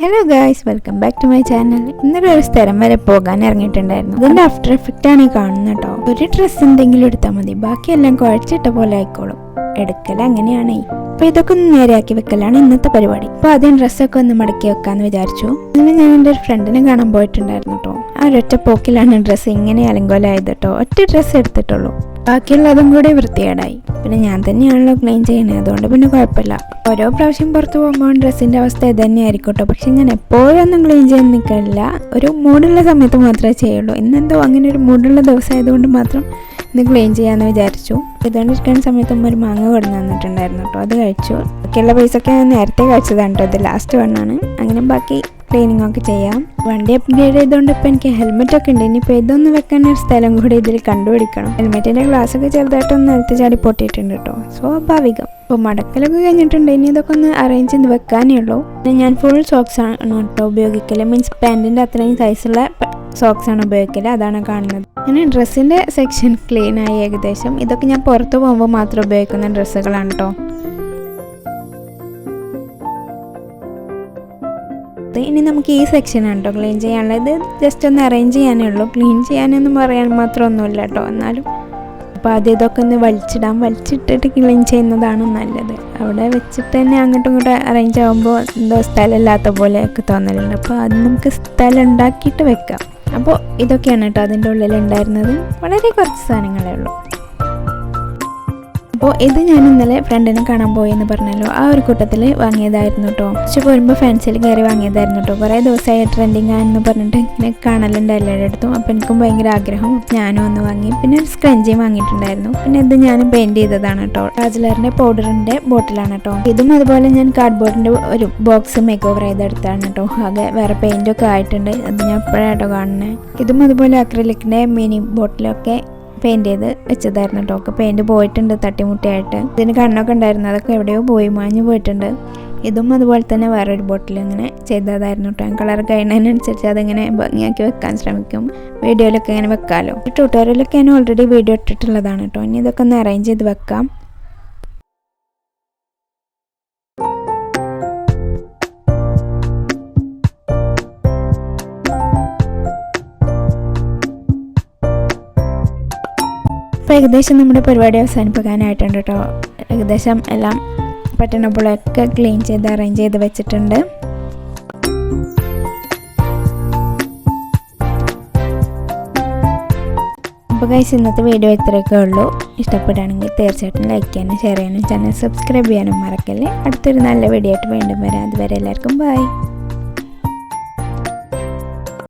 Hello guys, welcome back to my channel. ഇന്നലെ ഒരു സ്ഥലം വരെ പോകാൻ ഇറങ്ങിയിട്ടുണ്ടായിരുന്നു. അതിൻ്റെ ആഫ്റ്റർ എഫക്റ്റ് ആണ് ഈ കാണുന്നത് കേട്ടോ. ഒരു ഡ്രസ്സ് എന്തെങ്കിലും എടുത്താൽ മതി, ബാക്കിയെല്ലാം കുഴച്ചിട്ട പോലെ ആയിക്കോളും. എടുക്കൽ അങ്ങനെയാണേ. അപ്പൊ ഇതൊക്കെ ഒന്ന് നേരെയാക്കി വെക്കലാണ് ഇന്നത്തെ പരിപാടി. അപ്പൊ ആദ്യം ഡ്രസ്സൊക്കെ ഒന്ന് മടക്കി വെക്കാന്ന് വിചാരിച്ചു. അങ്ങനെ ഞാൻ എൻ്റെ ഒരു ഫ്രണ്ടിനെ കാണാൻ പോയിട്ടുണ്ടായിരുന്നു കേട്ടോ. ആ ഒരൊറ്റ പോക്കിലാണ് ഡ്രസ്സ് ഇങ്ങനെ അലങ്കോലമായത് കേട്ടോ. ഒറ്റ ഡ്രസ്സ് എടുത്തിട്ടുള്ളൂ, ബാക്കിയുള്ളതും കൂടെ വൃത്തികേടായി. പിന്നെ ഞാൻ തന്നെയാണല്ലോ ക്ലീൻ ചെയ്യുന്നത്, അതുകൊണ്ട് പിന്നെ കുഴപ്പമില്ല. ഓരോ പ്രാവശ്യം പുറത്ത് പോകുമ്പോൾ ഡ്രസ്സിൻ്റെ അവസ്ഥ ഇത് തന്നെയായിരിക്കും കേട്ടോ. പക്ഷെ ഞാൻ എപ്പോഴൊന്നും ക്ലീൻ ചെയ്യാൻ നിൽക്കില്ല, ഒരു മൂടുള്ള സമയത്ത് മാത്രമേ ചെയ്യുള്ളൂ. ഇന്നെന്തോ അങ്ങനെ ഒരു മൂടുള്ള ദിവസമായതുകൊണ്ട് മാത്രം ഇന്ന് ക്ലീൻ ചെയ്യാമെന്ന് വിചാരിച്ചു. ഇതുകൊണ്ടിരിക്കുന്ന സമയത്ത് ഒരു മാങ്ങ കൊടുന്ന് തന്നിട്ടുണ്ടായിരുന്നു കേട്ടോ, അത് കഴിച്ചു. ബാക്കിയുള്ള പൈസയൊക്കെ ഞാൻ നേരത്തെ കഴിച്ചതാണ് കേട്ടോ, ഇത് ലാസ്റ്റ് വണ്ണാണ്. അങ്ങനെ ബാക്കി ക്ലീനിങ് ഒക്കെ ചെയ്യാം. വണ്ടി അപ്ഗ്രേഡ് ചെയ്തുകൊണ്ട് ഇപ്പം എനിക്ക് ഹെൽമെറ്റ് ഒക്കെ ഉണ്ട്. ഇനിയിപ്പോൾ ഇതൊന്ന് വെക്കാൻ ഒരു സ്ഥലം കൂടി ഇതിൽ കണ്ടുപിടിക്കണം. ഹെൽമെറ്റിൻ്റെ ഗ്ലാസ്സൊക്കെ ചെറുതായിട്ടൊന്ന് നിലത്ത് ചാടി പൊട്ടിയിട്ടുണ്ട് കേട്ടോ, സ്വാഭാവികം. അപ്പോൾ മടക്കലൊക്കെ കഴിഞ്ഞിട്ടുണ്ട്, ഇനി ഇതൊക്കെ ഒന്ന് അറേഞ്ച് ചെയ്ത് വെക്കാനേ ഉള്ളൂ. പിന്നെ ഞാൻ ഫുൾ സോക്സ് ആണ് കേട്ടോ ഉപയോഗിക്കൽ, മീൻസ് പാൻറ്റിൻ്റെ അത്രയും സൈസുള്ള സോക്സ് ആണ് ഉപയോഗിക്കൽ, അതാണ് കാണുന്നത്. അങ്ങനെ ഡ്രസ്സിൻ്റെ സെക്ഷൻ ക്ലീൻ ആയി ഏകദേശം. ഇതൊക്കെ ഞാൻ പുറത്ത് പോകുമ്പോൾ മാത്രം ഉപയോഗിക്കുന്ന ഡ്രസ്സുകളാണ് കേട്ടോ. ഇനി നമുക്ക് ഈ സെക്ഷനാണ് കേട്ടോ ക്ലീൻ ചെയ്യാനുള്ളത്. ജസ്റ്റ് ഒന്ന് അറേഞ്ച് ചെയ്യാനേ ഉള്ളൂ, ക്ലീൻ ചെയ്യാനൊന്നും പറയാൻ മാത്രമൊന്നുമില്ല കേട്ടോ. എന്നാലും അപ്പോൾ ആദ്യം ഇതൊക്കെ ഒന്ന് വലിച്ചിട്ടിട്ട് ക്ലീൻ ചെയ്യുന്നതാണ് നല്ലത്. അവിടെ വെച്ചിട്ട് തന്നെ അങ്ങോട്ടും ഇങ്ങോട്ടും അറേഞ്ച് ആകുമ്പോൾ എന്തോ സ്ഥലമില്ലാത്ത പോലെയൊക്കെ തോന്നലുണ്ട്. അപ്പോൾ അത് നമുക്ക് സ്ഥലം ഉണ്ടാക്കിയിട്ട് വെക്കാം. അപ്പോൾ ഇതൊക്കെയാണ് കേട്ടോ അതിൻ്റെ ഉള്ളിൽ ഉണ്ടായിരുന്നത്. വളരെ കുറച്ച് സാധനങ്ങളേ ഉള്ളൂ. അപ്പോൾ ഇത് ഞാൻ ഇന്നലെ ഫ്രണ്ടിനെ കാണാൻ പോയെന്ന് പറഞ്ഞല്ലോ, ആ ഒരു കൂട്ടത്തിൽ വാങ്ങിയതായിരുന്നു കേട്ടോ. പക്ഷെ പോരുമ്പോൾ ഫാൻസിൽ കയറി വാങ്ങിയതായിരുന്നു കേട്ടോ. കുറേ ദിവസമായി ട്രെൻഡിങ് ആണെന്ന് പറഞ്ഞിട്ട് ഇങ്ങനെ കാണലുണ്ട് എല്ലാവരുടെ അടുത്തും. അപ്പോൾ എനിക്കും ഭയങ്കര ആഗ്രഹം, ഞാനും ഒന്ന് വാങ്ങി. പിന്നെ ഒരു സ്ക്രഞ്ചിയും വാങ്ങിയിട്ടുണ്ടായിരുന്നു. പിന്നെ ഇത് ഞാൻ പെയിൻറ്റ് ചെയ്തതാണ് കേട്ടോ, റാജ്ലറിൻ്റെ പൗഡറിൻ്റെ ബോട്ടിലാണ് കേട്ടോ. ഇതും അതുപോലെ ഞാൻ കാർഡ്ബോർഡിൻ്റെ ഒരു ബോക്സ് മേക്ക് ഓവർ ചെയ്തെടുത്താണ് കേട്ടോ. ആകെ വേറെ പെയിൻറ്റൊക്കെ ആയിട്ടുണ്ട്, അത് ഞാൻ എപ്പോഴാണ് കേട്ടോ കാണുന്നത്. ഇതും അതുപോലെ അക്രിലിക്കിൻ്റെ മിനി ബോട്ടിലൊക്കെ പെയിൻറ്റ് ചെയ്ത് വെച്ചതായിരുന്നു കേട്ടോ. ഒക്കെ പെയിൻറ്റ് പോയിട്ടുണ്ട് തട്ടിമുട്ടിയായിട്ട്. ഇതിന് കണ്ണൊക്കെ ഉണ്ടായിരുന്നു, അതൊക്കെ എവിടെയോ പോയി മാഞ്ഞു പോയിട്ടുണ്ട്. ഇതും അതുപോലെ തന്നെ വേറൊരു ബോട്ടിൽ ഇങ്ങനെ ചെയ്തതായിരുന്നു കേട്ടോ. കളർ കഴിയുന്നതിനനുസരിച്ച് അതിങ്ങനെ ഭംഗിയാക്കി വെക്കാൻ ശ്രമിക്കും. വീഡിയോയിലൊക്കെ ഇങ്ങനെ വെക്കാമല്ലോ. ട്യൂട്ടോറിയലൊക്കെ ഞാൻ ഓൾറെഡി വീഡിയോ ഇട്ടിട്ടുള്ളതാണ് കേട്ടോ. ഇനി ഇതൊക്കെ ഒന്ന് അറേഞ്ച് ചെയ്ത് വെക്കാം. അപ്പോൾ ഏകദേശം നമ്മുടെ പരിപാടി അവസാനിപ്പിക്കാനായിട്ടുണ്ട് കേട്ടോ. ഏകദേശം എല്ലാം പറ്റുന്ന പോലെയൊക്കെ ക്ലീൻ ചെയ്ത് അറേഞ്ച് ചെയ്ത് വെച്ചിട്ടുണ്ട്. അപ്പോൾ ഗൈസ്, ഇന്നത്തെ വീഡിയോ ഇത്രയൊക്കെ ഉള്ളൂ. ഇഷ്ടപ്പെടുകയാണെങ്കിൽ തീർച്ചയായിട്ടും ലൈക്ക് ചെയ്യാനും ഷെയർ ചെയ്യാനും ചാനൽ സബ്സ്ക്രൈബ് ചെയ്യാനും മറക്കല്ലേ. അടുത്തൊരു നല്ല വീഡിയോ ആയിട്ട് വീണ്ടും വരാം. അതുവരെ എല്ലാവർക്കും ബൈ.